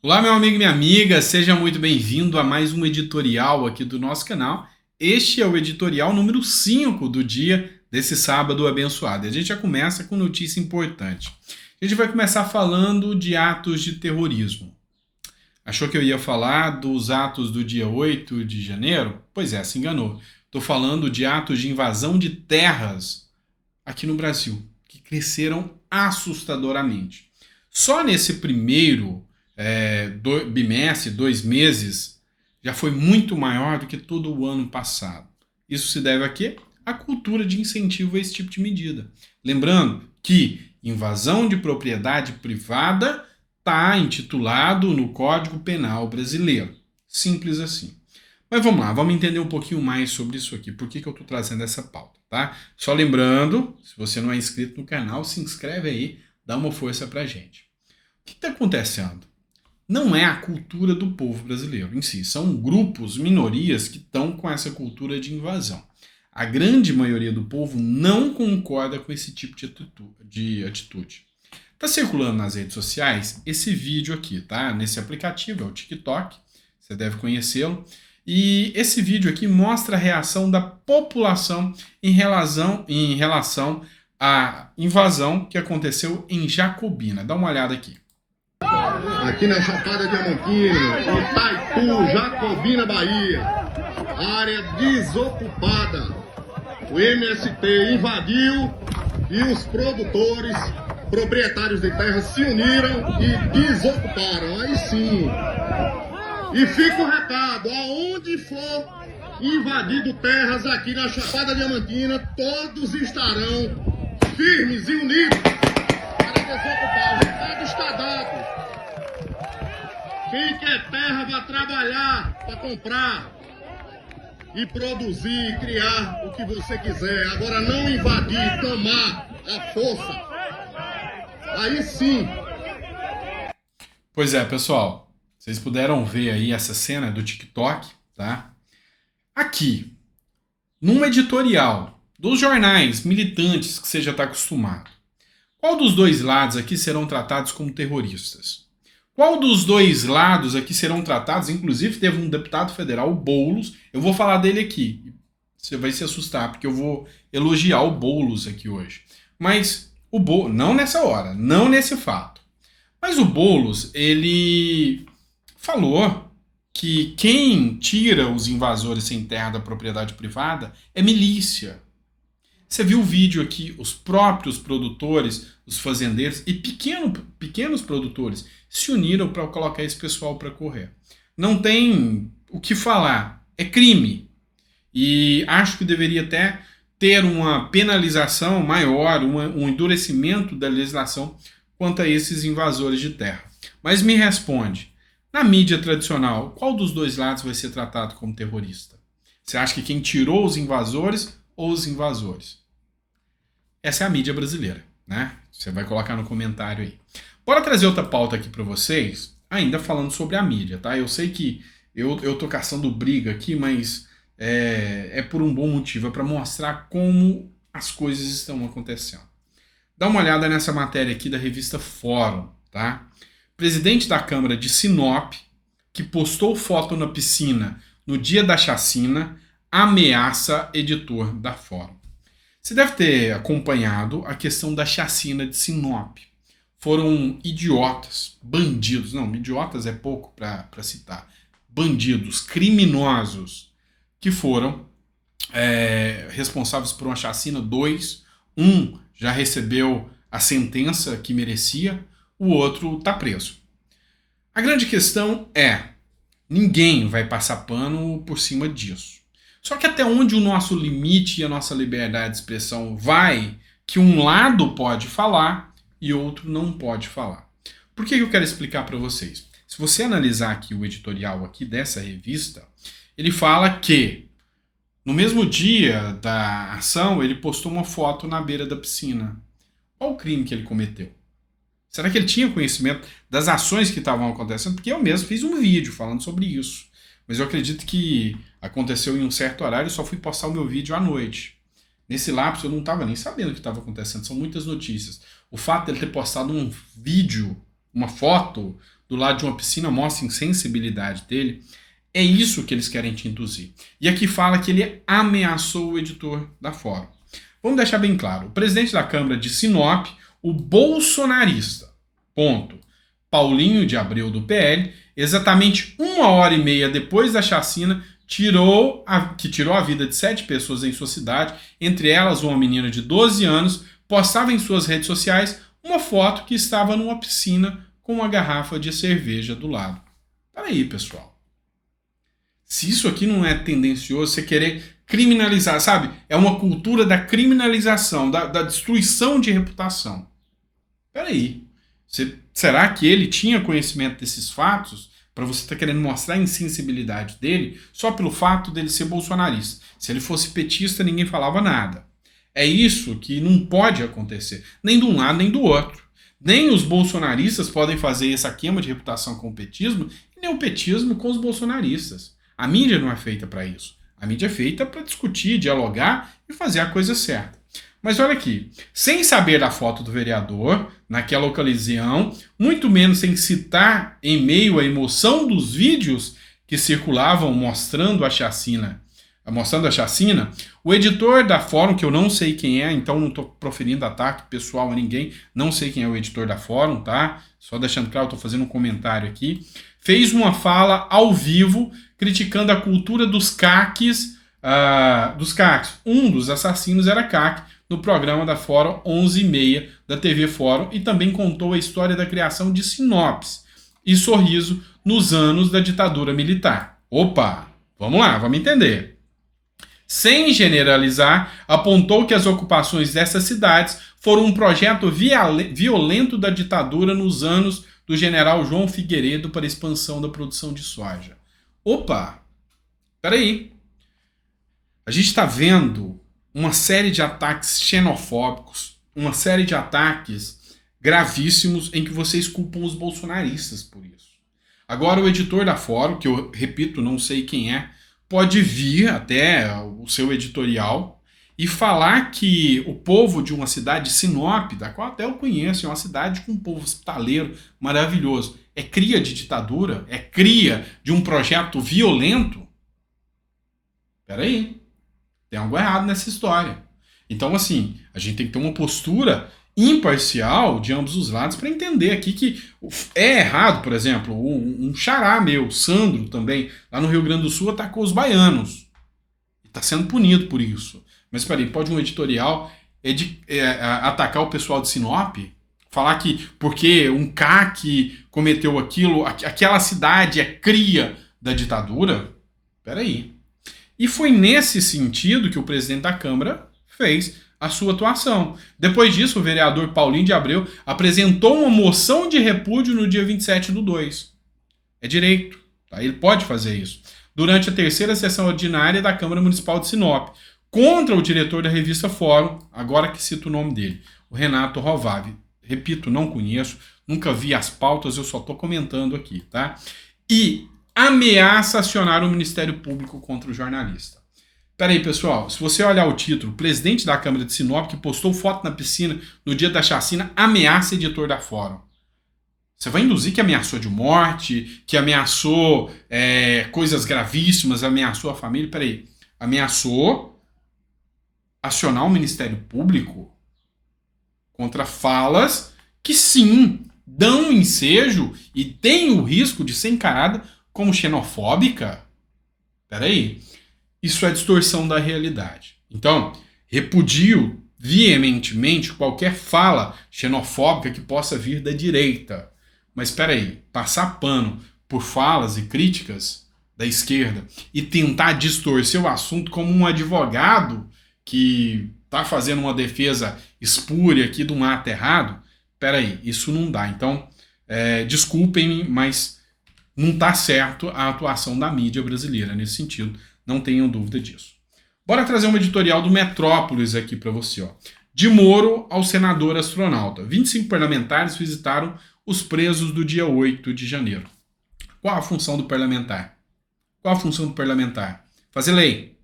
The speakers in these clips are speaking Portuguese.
Olá, meu amigo e minha amiga, seja muito bem-vindo a mais um editorial aqui do nosso canal. Este é o editorial número 5 do dia desse sábado abençoado. E a gente já começa com notícia importante. A gente vai começar falando de atos de terrorismo. Achou que eu ia falar dos atos do dia 8 de janeiro? Pois é, se enganou. Estou falando de atos de invasão de terras aqui no Brasil, que cresceram assustadoramente. Só nesse primeiro bimestre, 2 meses, já foi muito maior do que todo o ano passado. Isso se deve a quê? A cultura de incentivo a esse tipo de medida. Lembrando que invasão de propriedade privada está intitulado no Código Penal brasileiro. Simples assim. Mas vamos lá, vamos entender um pouquinho mais sobre isso aqui. Por que eu estou trazendo essa pauta, tá? Só lembrando, se você não é inscrito no canal, se inscreve aí, dá uma força pra gente. O que está acontecendo? Não é a cultura do povo brasileiro em si, são grupos, minorias que estão com essa cultura de invasão. A grande maioria do povo não concorda com esse tipo de atitude. Está circulando nas redes sociais esse vídeo aqui, tá? Nesse aplicativo, é o TikTok, você deve conhecê-lo. E esse vídeo aqui mostra a reação da população em relação à invasão que aconteceu em Jacobina. Dá uma olhada aqui. Aqui na Chapada Diamantina, Itaipu, Jacobina, Bahia, área desocupada. O MST invadiu e os produtores, proprietários de terra se uniram e desocuparam. Aí sim. E fica o recado, aonde for invadido terras aqui na Chapada Diamantina, todos estarão firmes e unidos para desocupar. O recado está dado. Quem quer terra vai trabalhar para comprar e produzir e criar o que você quiser. Agora não invadir, tomar a força. Aí sim. Pois é, pessoal, vocês puderam ver aí essa cena do TikTok, tá? Aqui, num editorial dos jornais militantes que você já está acostumado, qual dos dois lados aqui serão tratados como terroristas? Qual dos dois lados aqui serão tratados? Inclusive, teve um deputado federal, o Boulos. Eu vou falar dele aqui. Você vai se assustar, porque eu vou elogiar o Boulos aqui hoje. Mas o Boulos, não nessa hora, não nesse fato. Mas o Boulos, ele falou que quem tira os invasores sem terra da propriedade privada é milícia. Você viu o vídeo aqui, os próprios produtores, os fazendeiros e pequenos produtores se uniram para colocar esse pessoal para correr. Não tem o que falar, é crime. E acho que deveria até ter uma penalização maior, um endurecimento da legislação quanto a esses invasores de terra. Mas me responde, na mídia tradicional, qual dos dois lados vai ser tratado como terrorista? Você acha que quem tirou os invasores ou os invasores? Essa é a mídia brasileira, né? Você vai colocar no comentário aí. Bora trazer outra pauta aqui para vocês, ainda falando sobre a mídia, tá? Eu sei que eu tô caçando briga aqui, mas é por um bom motivo, é para mostrar como as coisas estão acontecendo. Dá uma olhada nessa matéria aqui da revista Fórum, tá? Presidente da Câmara de Sinop, que postou foto na piscina no dia da chacina, ameaça editor da Fórum. Você deve ter acompanhado a questão da chacina de Sinop. Foram idiotas, bandidos, não, idiotas é pouco para citar, bandidos, criminosos, que foram responsáveis por uma chacina. Um já recebeu a sentença que merecia, o outro está preso. A grande questão é, ninguém vai passar pano por cima disso. Só que até onde o nosso limite e a nossa liberdade de expressão vai, que um lado pode falar e outro não pode falar. Por que eu quero explicar para vocês? Se você analisar aqui o editorial aqui dessa revista, ele fala que no mesmo dia da ação ele postou uma foto na beira da piscina. Qual o crime que ele cometeu? Será que ele tinha conhecimento das ações que estavam acontecendo? Porque eu mesmo fiz um vídeo falando sobre isso. Mas eu acredito que aconteceu em um certo horário e só fui postar o meu vídeo à noite. Nesse lapso eu não estava nem sabendo o que estava acontecendo, são muitas notícias. O fato de ele ter postado um vídeo, uma foto, do lado de uma piscina mostra a insensibilidade dele. É isso que eles querem te induzir. E aqui fala que ele ameaçou o editor da Fórum. Vamos deixar bem claro. O presidente da Câmara de Sinop, o bolsonarista, ponto, Paulinho de Abreu do PL, exatamente 1h30 depois da chacina, tirou a vida de 7 pessoas em sua cidade, entre elas uma menina de 12 anos, postava em suas redes sociais uma foto que estava numa piscina com uma garrafa de cerveja do lado. Peraí, pessoal. Se isso aqui não é tendencioso, você querer criminalizar, sabe? É uma cultura da criminalização, da destruição de reputação. Peraí. Será que ele tinha conhecimento desses fatos para você estar querendo mostrar a insensibilidade dele só pelo fato dele ser bolsonarista? Se ele fosse petista, ninguém falava nada. É isso que não pode acontecer, nem de um lado nem do outro. Nem os bolsonaristas podem fazer essa queima de reputação com o petismo, e nem o petismo com os bolsonaristas. A mídia não é feita para isso. A mídia é feita para discutir, dialogar e fazer a coisa certa. Mas olha aqui, sem saber da foto do vereador, naquela ocasião, muito menos sem citar em meio à emoção dos vídeos que circulavam mostrando a chacina, o editor da Fórum, que eu não sei quem é, então não estou proferindo ataque pessoal a ninguém, não sei quem é o editor da Fórum, tá? Só deixando claro, estou fazendo um comentário aqui, fez uma fala ao vivo criticando a cultura dos caques. Um dos assassinos era caque, no programa da Fórum 11h30 da TV Fórum, e também contou a história da criação de Sinopes e Sorriso nos anos da ditadura militar. Opa, vamos lá, vamos entender. Sem generalizar, apontou que as ocupações dessas cidades foram um projeto violento da ditadura nos anos do general João Figueiredo para a expansão da produção de soja. Opa, peraí. A gente está vendo uma série de ataques xenofóbicos, uma série de ataques gravíssimos em que vocês culpam os bolsonaristas por isso. Agora o editor da Fórum, que eu repito, não sei quem é, pode vir até o seu editorial e falar que o povo de uma cidade, Sinop, da qual até eu conheço, é uma cidade com um povo hospitaleiro maravilhoso, é cria de ditadura, é cria de um projeto violento. Peraí. Tem algo errado nessa história. Então, assim, a gente tem que ter uma postura imparcial de ambos os lados para entender aqui que é errado, por exemplo, um xará meu, Sandro também, lá no Rio Grande do Sul, atacou os baianos. Está sendo punido por isso. Mas, peraí, pode um editorial atacar o pessoal de Sinop? Falar que porque um CAC cometeu aquilo, aquela cidade é cria da ditadura? Peraí. E foi nesse sentido que o presidente da Câmara fez a sua atuação. Depois disso, o vereador Paulinho de Abreu apresentou uma moção de repúdio no dia 27/2. É direito, tá? Ele pode fazer isso. Durante a 3ª sessão ordinária da Câmara Municipal de Sinop, contra o diretor da revista Fórum, agora que cito o nome dele, o Renato Rovave. Repito, não conheço, nunca vi as pautas, eu só estou comentando aqui, tá? E ameaça acionar o Ministério Público contra o jornalista. Peraí, pessoal, se você olhar o título, presidente da Câmara de Sinop, que postou foto na piscina no dia da chacina, ameaça editor da Fórum. Você vai induzir que ameaçou de morte, que ameaçou coisas gravíssimas, ameaçou a família. Peraí, ameaçou acionar o Ministério Público contra falas que sim, dão ensejo e tem o risco de ser encarada como xenofóbica? Peraí, isso é distorção da realidade. Então, repudio veementemente qualquer fala xenofóbica que possa vir da direita. Mas peraí, passar pano por falas e críticas da esquerda e tentar distorcer o assunto como um advogado que está fazendo uma defesa espúria aqui de um ato errado, peraí, isso não dá. Então, desculpem-me, mas não está certo a atuação da mídia brasileira nesse sentido, não tenham dúvida disso. Bora trazer um editorial do Metrópolis aqui para você. Ó. De Moro ao senador astronauta. 25 parlamentares visitaram os presos do dia 8 de janeiro. Qual a função do parlamentar? Qual a função do parlamentar? Fazer lei.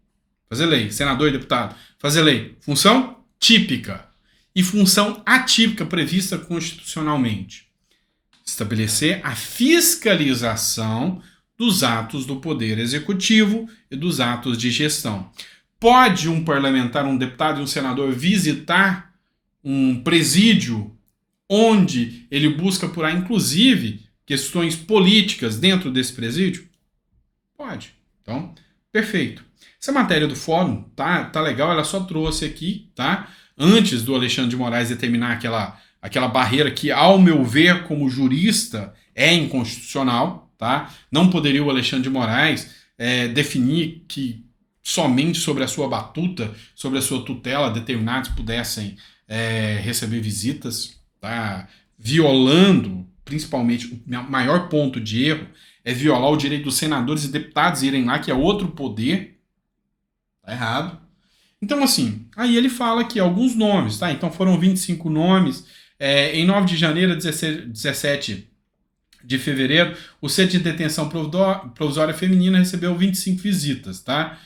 Fazer lei. Senador e deputado. Fazer lei. Função típica. E função atípica prevista constitucionalmente. estabelecer a fiscalização dos atos do Poder Executivo e dos atos de gestão. Pode um parlamentar, um deputado e um senador visitar um presídio onde ele busca apurar, inclusive, questões políticas dentro desse presídio? Pode. Então, perfeito. Essa matéria do fórum tá legal, ela só trouxe aqui, tá? Antes do Alexandre de Moraes determinar aquela barreira que, ao meu ver, como jurista, é inconstitucional, tá? Não poderia o Alexandre de Moraes definir que somente sobre a sua batuta, sobre a sua tutela, determinados pudessem receber visitas, tá? Violando, principalmente, o maior ponto de erro é violar o direito dos senadores e deputados irem lá, que é outro poder. Tá errado. Então, assim, aí ele fala aqui alguns nomes, tá? Então foram 25 nomes. Em 9 de janeiro, 17 de fevereiro, o Centro de Detenção Provisória Feminina recebeu 25 visitas, tá?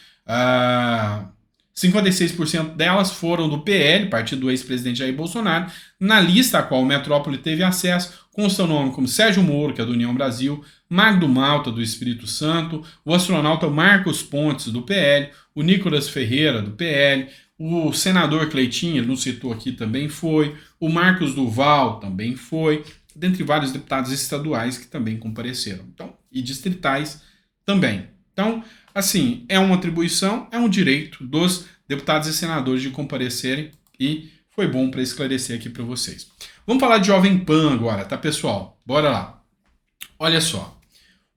56% delas foram do PL, partido do ex-presidente Jair Bolsonaro. Na lista a qual o Metrópole teve acesso, constam nome como Sérgio Moro, que é do União Brasil, Magno Malta, do Espírito Santo, o astronauta Marcos Pontes, do PL, o Nicolas Ferreira, do PL, o senador Cleitinho, ele não citou aqui, também foi, o Marcos Duval também foi, dentre vários deputados estaduais que também compareceram, então, e distritais também. Então, assim, é uma atribuição, é um direito dos deputados e senadores de comparecerem e foi bom para esclarecer aqui para vocês. Vamos falar de Jovem Pan agora, tá, pessoal? Bora lá. Olha só,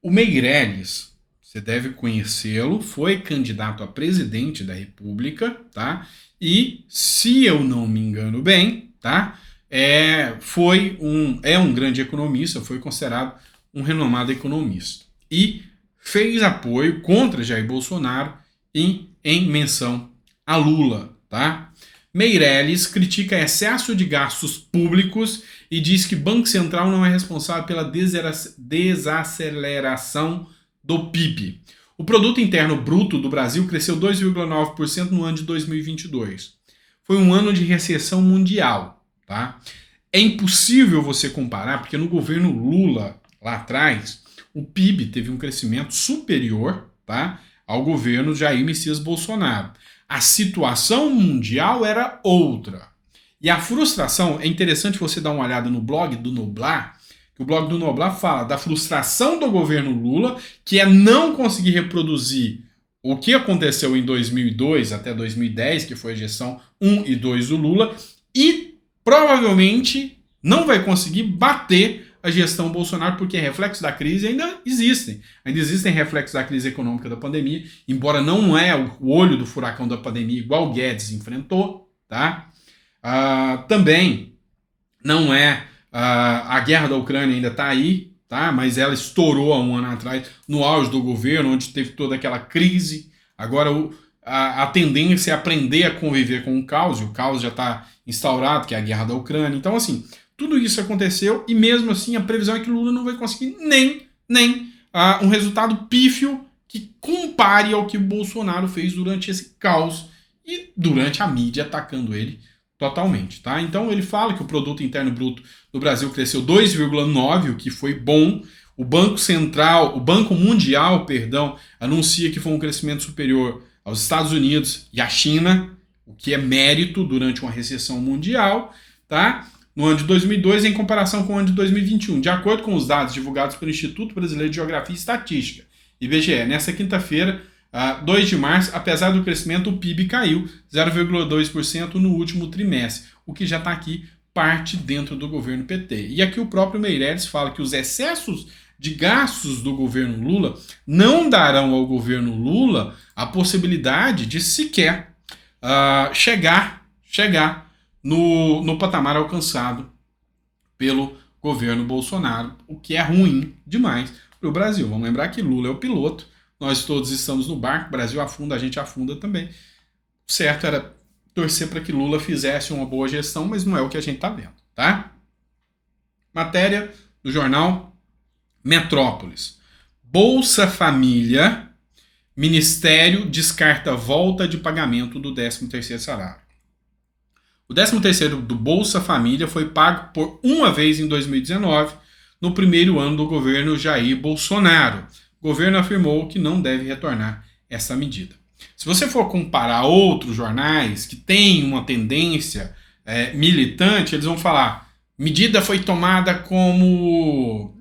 o Meirelles, você deve conhecê-lo, foi candidato a presidente da República, tá? E, se eu não me engano bem, tá? É um grande economista, foi considerado um renomado economista. E fez apoio contra Jair Bolsonaro em menção a Lula, tá? Meirelles critica excesso de gastos públicos e diz que Banco Central não é responsável pela desaceleração do PIB. O Produto Interno Bruto do Brasil cresceu 2,9% no ano de 2022. Foi um ano de recessão mundial, tá? É impossível você comparar, porque no governo Lula, lá atrás, o PIB teve um crescimento superior, tá, ao governo Jair Messias Bolsonaro. A situação mundial era outra. E a frustração, é interessante você dar uma olhada no blog do Noblar, que o blog do Noblar fala da frustração do governo Lula, que é não conseguir reproduzir o que aconteceu em 2002 até 2010, que foi a gestão 1 e 2 do Lula, e provavelmente não vai conseguir bater a gestão Bolsonaro, porque reflexos da crise ainda existem. Ainda existem reflexos da crise econômica da pandemia, embora não é o olho do furacão da pandemia igual o Guedes enfrentou, tá? Também não é a guerra da Ucrânia ainda está aí, tá? Mas ela estourou há um ano atrás, no auge do governo, onde teve toda aquela crise. Agora a tendência é aprender a conviver com o caos, e o caos já está instaurado, que é a guerra da Ucrânia. Então, assim, tudo isso aconteceu e mesmo assim a previsão é que Lula não vai conseguir nem um resultado pífio que compare ao que o Bolsonaro fez durante esse caos e durante a mídia atacando ele totalmente, tá? Então ele fala que o Produto Interno Bruto do Brasil cresceu 2,9%, o que foi bom. O Banco Mundial, anuncia que foi um crescimento superior aos Estados Unidos e à China, o que é mérito durante uma recessão mundial, tá? No ano de 2002, em comparação com o ano de 2021. De acordo com os dados divulgados pelo Instituto Brasileiro de Geografia e Estatística, IBGE, nessa quinta-feira, 2 de março, apesar do crescimento, o PIB caiu 0,2% no último trimestre, o que já está aqui parte dentro do governo PT. E aqui o próprio Meirelles fala que os excessos de gastos do governo Lula não darão ao governo Lula a possibilidade de sequer chegar no patamar alcançado pelo governo Bolsonaro, o que é ruim demais para o Brasil. Vamos lembrar que Lula é o piloto, nós todos estamos no barco, o Brasil afunda, a gente afunda também. O certo era torcer para que Lula fizesse uma boa gestão, mas não é o que a gente está vendo, tá? Matéria do jornal Metrópolis. Bolsa Família, Ministério descarta volta de pagamento do 13º salário. O 13º do Bolsa Família foi pago por uma vez em 2019. no primeiro ano do governo Jair Bolsonaro. O governo afirmou que não deve retornar essa medida. Se você for comparar outros jornais que têm uma tendência militante, eles vão falar: medida foi tomada como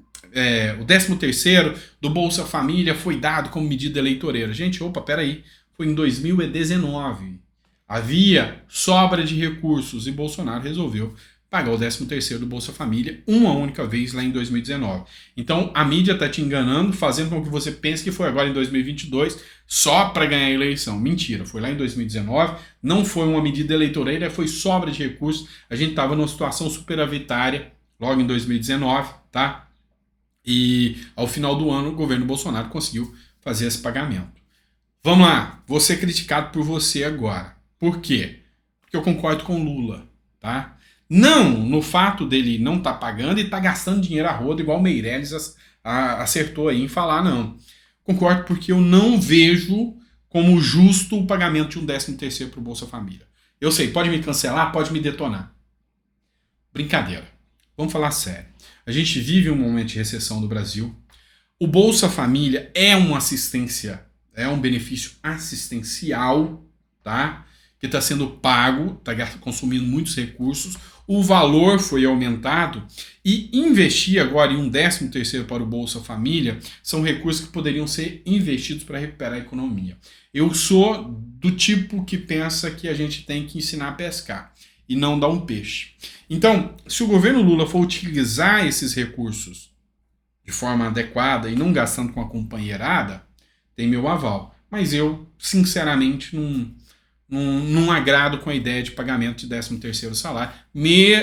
o 13º do Bolsa Família foi dado como medida eleitoreira. Gente, opa, peraí, foi em 2019. Havia sobra de recursos e Bolsonaro resolveu pagar o 13º do Bolsa Família uma única vez lá em 2019. Então a mídia está te enganando, fazendo com que você pense que foi agora em 2022 só para ganhar a eleição. Mentira, foi lá em 2019, não foi uma medida eleitoreira, foi sobra de recursos. A gente estava numa situação superavitária logo em 2019, tá? E ao final do ano o governo Bolsonaro conseguiu fazer esse pagamento. Vamos lá, vou ser criticado por você agora. Por quê? Porque eu concordo com Lula, tá? Não no fato dele não estar pagando e estar gastando dinheiro a roda, igual o Meirelles acertou aí em falar, não. Concordo porque eu não vejo como justo o pagamento de um 13º para o Bolsa Família. Eu sei, pode me cancelar, pode me detonar. Brincadeira. Vamos falar sério. A gente vive um momento de recessão no Brasil. O Bolsa Família é uma assistência, é um benefício assistencial, tá? Que está sendo pago, está consumindo muitos recursos, o valor foi aumentado e investir agora em um 13º para o Bolsa Família são recursos que poderiam ser investidos para recuperar a economia. Eu sou do tipo que pensa que a gente tem que ensinar a pescar e não dar um peixe. Então, se o governo Lula for utilizar esses recursos de forma adequada e não gastando com a companheirada, tem meu aval. Mas eu, sinceramente, não agrado com a ideia de pagamento de 13º salário,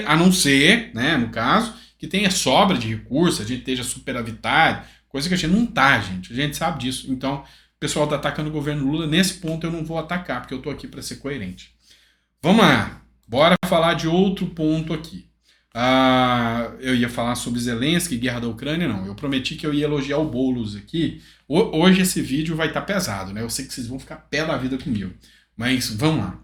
a não ser, né, no caso, que tenha sobra de recursos, a gente esteja superavitário, coisa que a gente não tá, gente. A gente sabe disso. Então, o pessoal tá atacando o governo Lula. Nesse ponto eu não vou atacar, porque eu tô aqui para ser coerente. Vamos lá. Bora falar de outro ponto aqui. Eu ia falar sobre Zelensky, guerra da Ucrânia, não. Eu prometi que eu ia elogiar o Boulos aqui. Hoje esse vídeo vai estar pesado, né? Eu sei que vocês vão ficar pé da vida comigo. Mas vamos lá.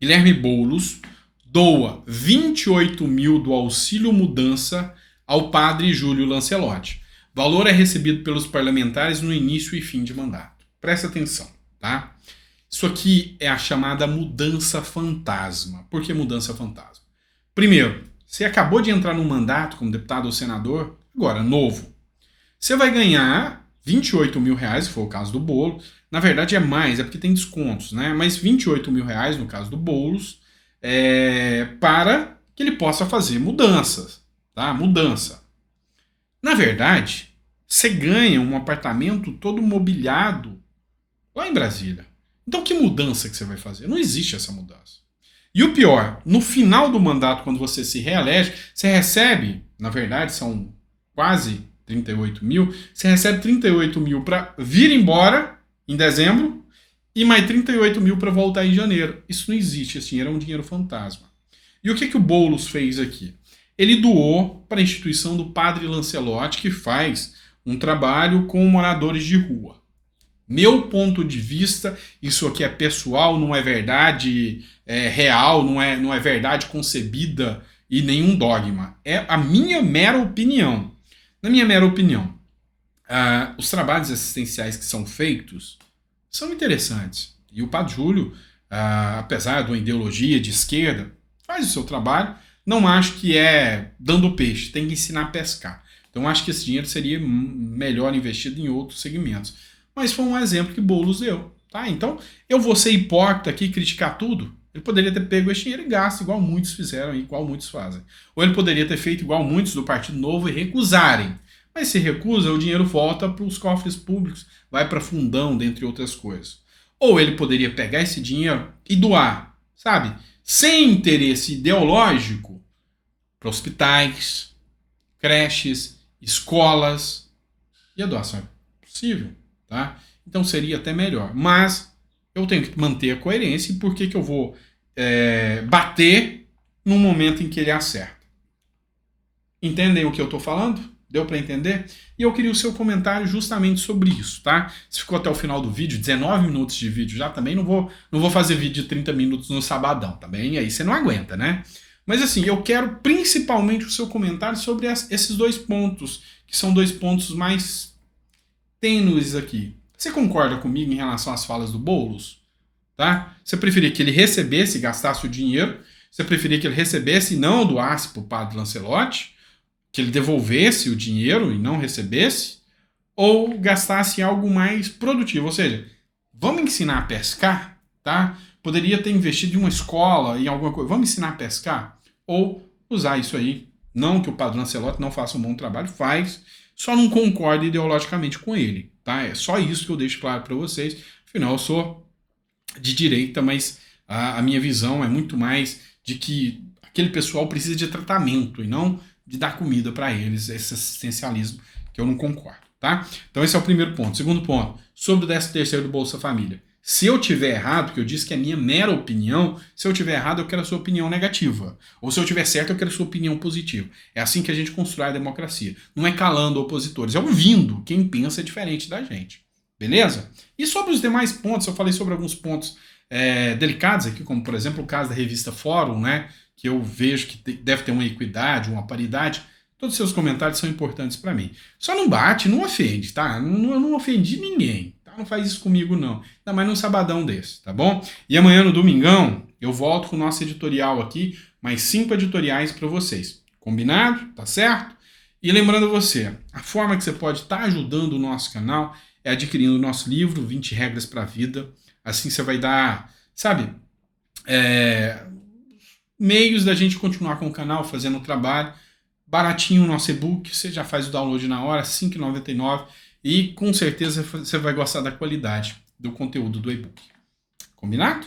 Guilherme Boulos doa 28 mil do auxílio mudança ao padre Júlio Lancelotti. O valor é recebido pelos parlamentares no início e fim de mandato. Presta atenção, tá? Isso aqui é a chamada mudança fantasma. Por que mudança fantasma? Primeiro, você acabou de entrar no mandato como deputado ou senador, agora novo. Você vai ganhar 28 mil reais, se for o caso do Bolo. Na verdade é mais, é porque tem descontos, né? Mas 28 mil reais, no caso do Boulos, para que ele possa fazer mudanças, tá? Mudança. Na verdade, você ganha um apartamento todo mobiliado lá em Brasília. Então que mudança que você vai fazer? Não existe essa mudança. E o pior, no final do mandato, quando você se reelege, você recebe, na verdade são quase 38 mil, você recebe 38 mil para vir embora em dezembro e mais 38 mil para voltar em janeiro. Isso não existe, esse dinheiro é um dinheiro fantasma. E o que o Boulos fez aqui? Ele doou para a instituição do Padre Lancelotti, que faz um trabalho com moradores de rua. Meu ponto de vista, isso aqui é pessoal, não é verdade real, não é verdade concebida e nenhum dogma. É a minha mera opinião. Na minha mera opinião, os trabalhos assistenciais que são feitos são interessantes. E o Padre Júlio, apesar de uma ideologia de esquerda, faz o seu trabalho. Não acho que é dando peixe, tem que ensinar a pescar. Então acho que esse dinheiro seria melhor investido em outros segmentos. Mas foi um exemplo que Boulos deu. Tá? Então eu vou ser hipócrita aqui e criticar tudo. Ele poderia ter pego esse dinheiro e gasto, igual muitos fizeram e igual muitos fazem. Ou ele poderia ter feito igual muitos do Partido Novo e recusarem. Mas se recusa, o dinheiro volta para os cofres públicos, vai para fundão, dentre outras coisas. Ou ele poderia pegar esse dinheiro e doar, sabe? Sem interesse ideológico, para hospitais, creches, escolas. E a doação é possível, tá? Então seria até melhor. Mas eu tenho que manter a coerência. E por que eu vou bater no momento em que ele acerta? Entendem o que eu estou falando? Deu para entender? E eu queria o seu comentário justamente sobre isso, tá? Se ficou até o final do vídeo, 19 minutos de vídeo já, também não vou fazer vídeo de 30 minutos no sabadão, tá bem? Aí você não aguenta, né? Mas assim, eu quero principalmente o seu comentário sobre esses dois pontos, que são dois pontos mais tênues aqui. Você concorda comigo em relação às falas do Boulos? Tá? Você preferia que ele recebesse e gastasse o dinheiro? Você preferia que ele recebesse e não doasse para o padre Lancelotti? Que ele devolvesse o dinheiro e não recebesse? Ou gastasse em algo mais produtivo? Ou seja, vamos ensinar a pescar? Tá? Poderia ter investido em uma escola, em alguma coisa. Vamos ensinar a pescar? Ou usar isso aí. Não que o padre Lancelotti não faça um bom trabalho, faz. Só não concordo ideologicamente com ele. Tá? É só isso que eu deixo claro para vocês. Afinal, eu sou de direita, mas a minha visão é muito mais de que aquele pessoal precisa de tratamento e não de dar comida para eles, esse assistencialismo que eu não concordo, tá? Então esse é o primeiro ponto. Segundo ponto, sobre o 13º do Bolsa Família. Se eu tiver errado, porque eu disse que é minha mera opinião, se eu tiver errado, eu quero a sua opinião negativa. Ou se eu tiver certo, eu quero a sua opinião positiva. É assim que a gente constrói a democracia. Não é calando opositores, é ouvindo quem pensa diferente da gente. Beleza? E sobre os demais pontos, eu falei sobre alguns pontos delicados aqui, como por exemplo o caso da revista Fórum, né? Que eu vejo que deve ter uma equidade, uma paridade. Todos os seus comentários são importantes para mim. Só não bate, não ofende, tá? Eu não ofendi ninguém. Não faz isso comigo, não. Ainda mais num sabadão desse, tá bom? E amanhã, no domingão, eu volto com o nosso editorial aqui, mais 5 editoriais para vocês. Combinado? Tá certo? E lembrando você, a forma que você pode estar ajudando o nosso canal é adquirindo o nosso livro, 20 Regras para a Vida. Assim você vai dar, sabe, meios da gente continuar com o canal, fazendo o trabalho. Baratinho o nosso e-book, você já faz o download na hora, R$ 5,99. E com certeza você vai gostar da qualidade do conteúdo do e-book. Combinado?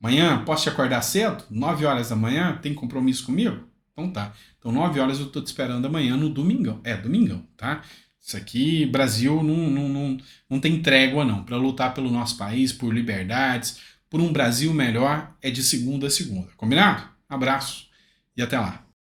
Amanhã, posso te acordar cedo? 9 horas da manhã? Tem compromisso comigo? Então tá. Então 9 horas eu tô te esperando amanhã no domingão. Domingão, tá? Isso aqui, Brasil não tem trégua não. Para lutar pelo nosso país, por liberdades, por um Brasil melhor, é de segunda a segunda. Combinado? Abraço e até lá.